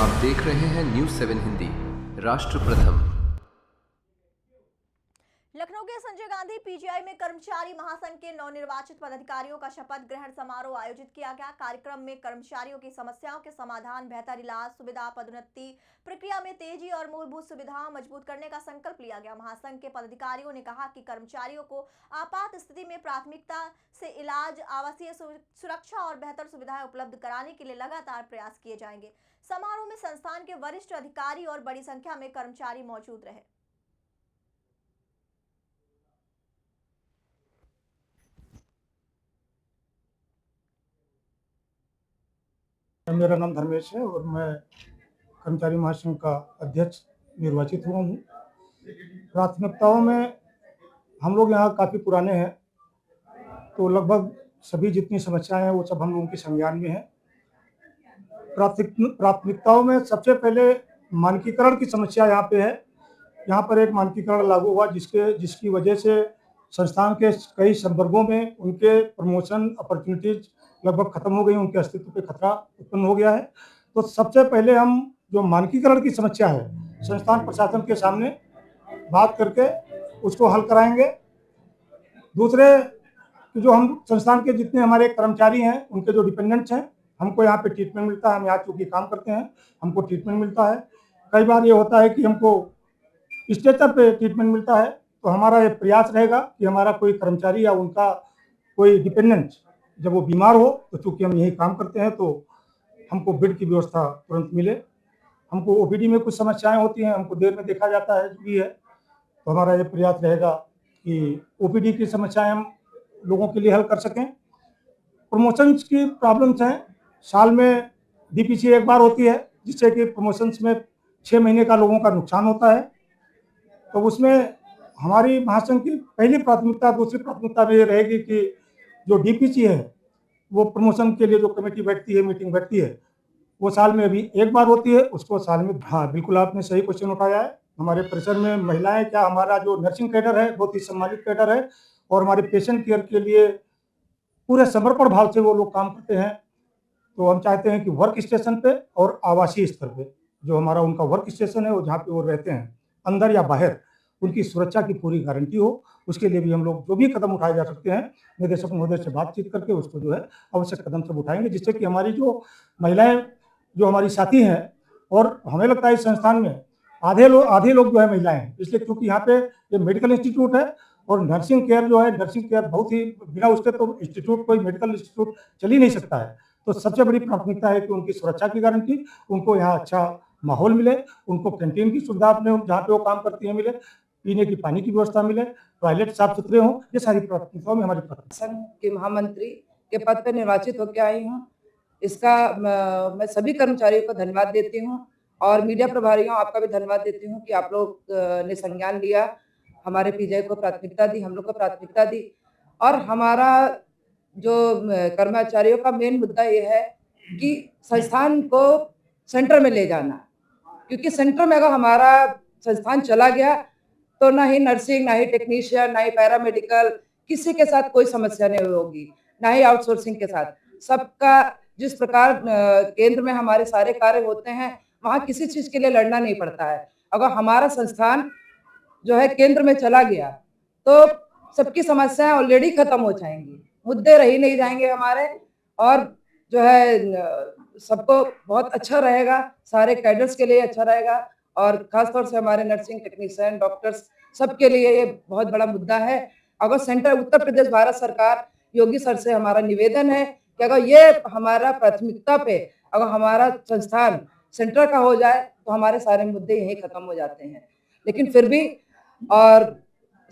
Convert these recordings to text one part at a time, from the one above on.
आप देख रहे हैं न्यूज़ 7 हिंदी, राष्ट्र प्रथम। लखनऊ के संजय गांधी पीजीआई में कर्मचारी महासंघ के नवनिर्वाचित पदाधिकारियों का शपथ ग्रहण समारोह आयोजित किया गया। कार्यक्रम में कर्मचारियों की समस्याओं के समाधान, बेहतर इलाज सुविधा, पदोन्नति प्रक्रिया में तेजी और मूलभूत सुविधाओं मजबूत करने का संकल्प लिया गया। महासंघ के पदाधिकारियों ने कहा कि कर्मचारियों को आपात स्थिति में प्राथमिकता से इलाज, आवासीय सुरक्षा और बेहतर सुविधाएं उपलब्ध कराने के लिए लगातार प्रयास किए जाएंगे। समारोह में संस्थान के वरिष्ठ अधिकारी और बड़ी संख्या में कर्मचारी मौजूद रहे। मेरा नाम धर्मेश है और मैं कर्मचारी महासंघ का अध्यक्ष निर्वाचित हुआ हूँ। प्राथमिकताओं में हम लोग यहाँ काफ़ी पुराने हैं, तो लगभग सभी जितनी समस्याएं हैं वो सब हम लोगों के संज्ञान में है। प्राथमिकताओं में सबसे पहले मानकीकरण की समस्या यहाँ पे है। यहाँ पर एक मानकीकरण लागू हुआ जिसकी वजह से संस्थान के कई संवर्गों में उनके प्रमोशन अपॉर्चुनिटीज लगभग खत्म हो गई, उनके अस्तित्व पे खतरा उत्पन्न हो गया है। तो सबसे पहले हम जो मानकीकरण की समस्या है संस्थान प्रशासन के सामने बात करके उसको हल कराएंगे। दूसरे जो हम संस्थान के जितने हमारे कर्मचारी हैं उनके जो डिपेंडेंट्स हैं, हमको यहाँ पे ट्रीटमेंट मिलता है, हम यहाँ चूँकि काम करते हैं हमको ट्रीटमेंट मिलता है। कई बार ये होता है कि हमको स्ट्रेचर पे ट्रीटमेंट मिलता है, तो हमारा ये प्रयास रहेगा कि हमारा कोई कर्मचारी या उनका कोई डिपेंडेंट जब वो बीमार हो तो चूँकि हम यही काम करते हैं तो हमको बेड की व्यवस्था तुरंत मिले। हमको ओपीडी में कुछ समस्याएं होती हैं, हमको देर में देखा जाता है जो भी है, तो हमारा ये प्रयास रहेगा कि ओपीडी की समस्याएं हम लोगों के लिए हल कर सकें। प्रमोशंस की प्रॉब्लम्स हैं, साल में डीपीसी एक बार होती है जिससे कि प्रमोशंस में 6 महीने का लोगों का नुकसान होता है। तो उसमें हमारी महासंघ की पहली प्राथमिकता, दूसरी प्राथमिकता में ये रहेगी कि जो डीपीसी है वो प्रमोशन के लिए जो कमेटी बैठती है, मीटिंग बैठती है, वो साल में अभी एक बार होती है, उसको साल में। हाँ, बिल्कुल आपने सही क्वेश्चन उठाया है। हमारे परिसर में महिलाएं क्या, हमारा जो नर्सिंग कैडर है बहुत ही सम्मानित कैडर है और हमारे पेशेंट केयर के लिए पूरे समर्पण भाव से वो लोग काम करते हैं। तो हम चाहते हैं कि वर्क स्टेशन पे और आवासीय स्तर पे जो हमारा उनका वर्क स्टेशन है वो जहाँ पे वो रहते हैं अंदर या बाहर, उनकी सुरक्षा की पूरी गारंटी हो। उसके लिए भी हम लोग जो भी कदम उठाए जा सकते हैं निदेशक महोदय से बातचीत करके उसको जो है आवश्यक कदम सब उठाएंगे, जिससे कि हमारी जो महिलाएं जो हमारी साथी हैं, और हमें लगता है इस संस्थान में आधे लोग जो है महिलाएं हैं, इसलिए क्योंकि यहाँ पे ये मेडिकल इंस्टीट्यूट है और नर्सिंग केयर जो है, नर्सिंग केयर बहुत ही बिना उसके तो इंस्टीट्यूट, कोई मेडिकल इंस्टीट्यूट चल ही नहीं सकता है। तो सबसे बड़ी प्राथमिकता है कि उनकी सुरक्षा की गारंटी, उनको यहाँ अच्छा माहौल मिले, उनको कैंटीन की सुविधा अपने जहाँ पे वो काम करती है मिले, पीने की पानी की व्यवस्था मिले, टॉयलेट साफ सुथरे हों। ये सारी प्राथमिकताओं में हमारी प्राथमिकता। संघ के महामंत्री के पद पर निर्वाचित होकर आई हूँ। इसका मैं सभी कर्मचारियों को धन्यवाद देती हूँ और मीडिया प्रभारियों आपका भी धन्यवाद देती हूँ कि आप लोग ने संज्ञान लिया, हमारे पीजीआई को प्राथमिकता दी, हम लोग को प्राथमिकता दी। और हमारा जो कर्मचारियों का मेन मुद्दा ये है कि संस्थान को सेंटर में ले जाना, क्योंकि सेंटर में अगर हमारा संस्थान चला गया तो ना ही नर्सिंग, ना ही टेक्नीशियन, ना ही पैरामेडिकल, किसी के साथ कोई समस्या नहीं होगी, ना ही आउटसोर्सिंग के साथ। सबका जिस प्रकार केंद्र में हमारे सारे कार्य होते हैं वहाँ किसी चीज के लिए लड़ना नहीं पड़ता है। अगर हमारा संस्थान जो है केंद्र में चला गया तो सबकी समस्याएं ऑलरेडी खत्म हो जाएंगी, मुद्दे रह ही नहीं जाएंगे हमारे, और जो है सबको बहुत अच्छा रहेगा, सारे कैडर्स के लिए अच्छा रहेगा और खासतौर से हमारे नर्सिंग टेक्नीशियन, डॉक्टर्स सबके लिए ये बहुत बड़ा मुद्दा है। अगर सेंटर उत्तर प्रदेश भारत सरकार योगी सर से हमारा निवेदन है कि अगर ये हमारा प्राथमिकता पे अगर हमारा संस्थान सेंटर का हो जाए तो हमारे सारे मुद्दे यहीं खत्म हो जाते हैं। लेकिन फिर भी और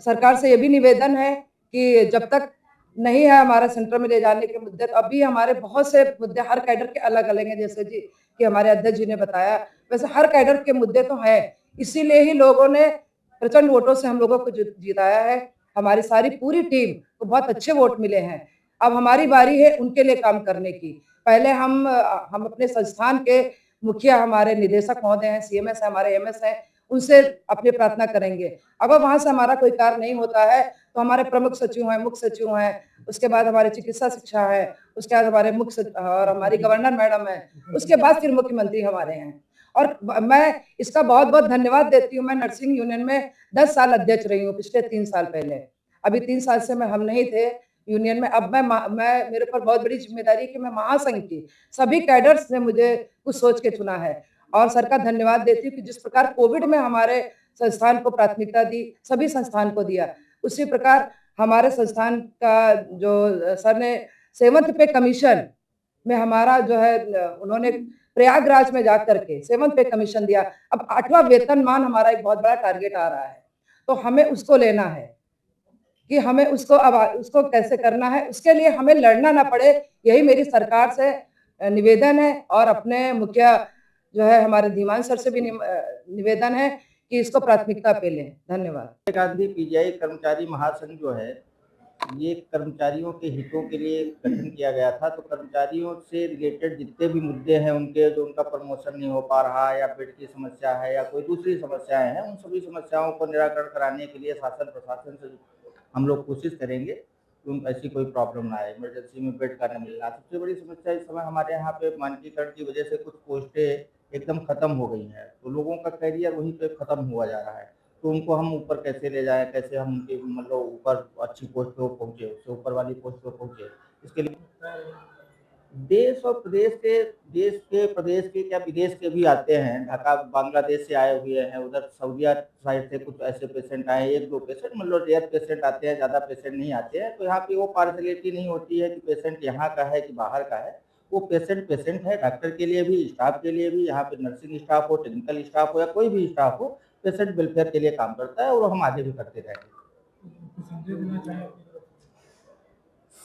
सरकार से ये भी निवेदन है कि जब तक नहीं है हमारा सेंटर में ले जाने के मुद्दे, तो अभी हमारे बहुत से मुद्दे हर कैडर के अलग अलग हैं, जैसे जी कि हमारे अध्यक्ष जी ने बताया, वैसे हर कैडर के मुद्दे तो हैं। इसीलिए ही लोगों ने प्रचंड वोटों से हम लोगों को जिताया है। हमारी सारी पूरी टीम को बहुत अच्छे वोट मिले हैं। अब हमारी बारी है उनके लिए काम करने की। पहले हम अपने संस्थान के मुखिया, हमारे निदेशक महोदय हैं, सीएमएस है, हमारे एमएस हैं, उनसे अपनी प्रार्थना करेंगे। अगर वहां से हमारा कोई कार्य नहीं होता है तो हमारे प्रमुख सचिव हैं, मुख्य सचिव हैं, उसके बाद हमारे चिकित्सा शिक्षा है, उसके बाद हमारे मुख्य और हमारी गवर्नर मैडम है, उसके बाद फिर मुख्यमंत्री हमारे हैं। और मैं इसका बहुत बहुत धन्यवाद देती हूँ। मैं नर्सिंग यूनियन में 10 साल अध्यक्ष रही हूँ पिछले 3 साल पहले। अभी 3 साल से हम नहीं थे यूनियन में। अब मैं मेरे ऊपर बहुत बड़ी जिम्मेदारी है कि मैं महासंघ की सभी कैडर्स ने मुझे कुछ सोच के चुना है और सर का धन्यवाद देती हूँ कि जिस प्रकार कोविड में हमारे संस्थान को प्राथमिकता दी, सभी संस्थान को दिया, उसी प्रकार हमारे संस्थान का जो सर ने 7th पे कमीशन में हमारा जो है उन्होंने प्रयागराज में जाकर के 7th पे कमीशन दिया। अब 8वां वेतनमान हमारा एक बहुत बड़ा टारगेट आ रहा है, तो हमें उसको लेना है कि हमें उसको कैसे करना है, उसके लिए हमें लड़ना ना पड़े। यही मेरी सरकार से निवेदन है और अपने मुखिया जो है हमारे धीमान सर से भी निवेदन है कि इसको प्राथमिकता पे लें। धन्यवाद। गांधी पीजीआई कर्मचारी महासंघ जो है ये कर्मचारियों के हितों के लिए गठन किया गया था। तो कर्मचारियों से रिलेटेड जितने भी मुद्दे हैं उनके, जो उनका प्रमोशन नहीं हो पा रहा है या बेड की समस्या है या कोई दूसरी समस्याएं हैं, उन सभी समस्याओं को निराकरण कराने के लिए शासन प्रशासन से हम लोग कोशिश करेंगे कि उनको ऐसी कोई प्रॉब्लम ना आए। इमरजेंसी में बेड का न मिलना सबसे बड़ी समस्या इस समय हमारे यहाँ पे मानकीकरण की वजह से कुछ पोस्टें एकदम खत्म हो गई हैं, तो लोगों का करियर वहीं पे खत्म हुआ जा रहा है। तो उनको हम ऊपर कैसे ले जाएं, कैसे हम उनके मतलब ऊपर अच्छी पोस्ट पे पहुँचे, उससे ऊपर वाली पोस्ट पे पहुँचे, इसके लिए देश और प्रदेश के क्या विदेश के भी आते हैं। ढाका बांग्लादेश से आए हुए हैं, उधर सऊदीया साइड से कुछ ऐसे पेशेंट आए, 1-2 पेशेंट मतलब रेयर पेशेंट आते हैं, ज़्यादा पेशेंट नहीं आते हैं। तो यहाँ पे वो पार्शलिटी नहीं होती है कि पेशेंट यहाँ का है कि बाहर का है। वो पेशेंट है। डॉक्टर के लिए भी, स्टाफ के लिए भी, यहाँ पे नर्सिंग स्टाफ हो, टेक्निकल स्टाफ हो या कोई भी स्टाफ हो, पेशेंट वेलफेयर के लिए काम करता है और हम आगे भी करते रहेंगे।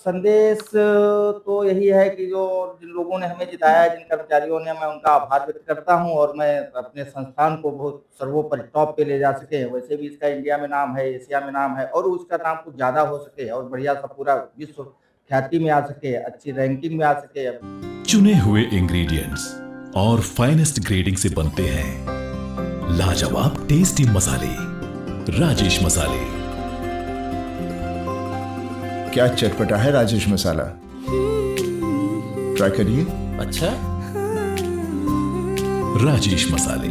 संदेश तो यही है कि जो जिन लोगों ने हमें जिताया है, जिन कर्मचारियों ने, मैं उनका आभार व्यक्त करता हूं और मैं अपने संस्थान को बहुत सर्वोपरि टॉप पे ले जा सके। वैसे भी इसका इंडिया में नाम है, एशिया में नाम है और उसका नाम कुछ ज़्यादा हो सके और बढ़िया सा पूरा विश्व ख्याति में आ सके, अच्छी रैंकिंग में आ सके। चुने हुए इंग्रेडिएंट्स और फाइनेस्ट ग्रेडिंग से बनते हैं लाजवाब टेस्टी मसाले, राजेश मसाले। क्या चटपटा है राजेश मसाला, ट्राई करिए। अच्छा, राजेश मसाले।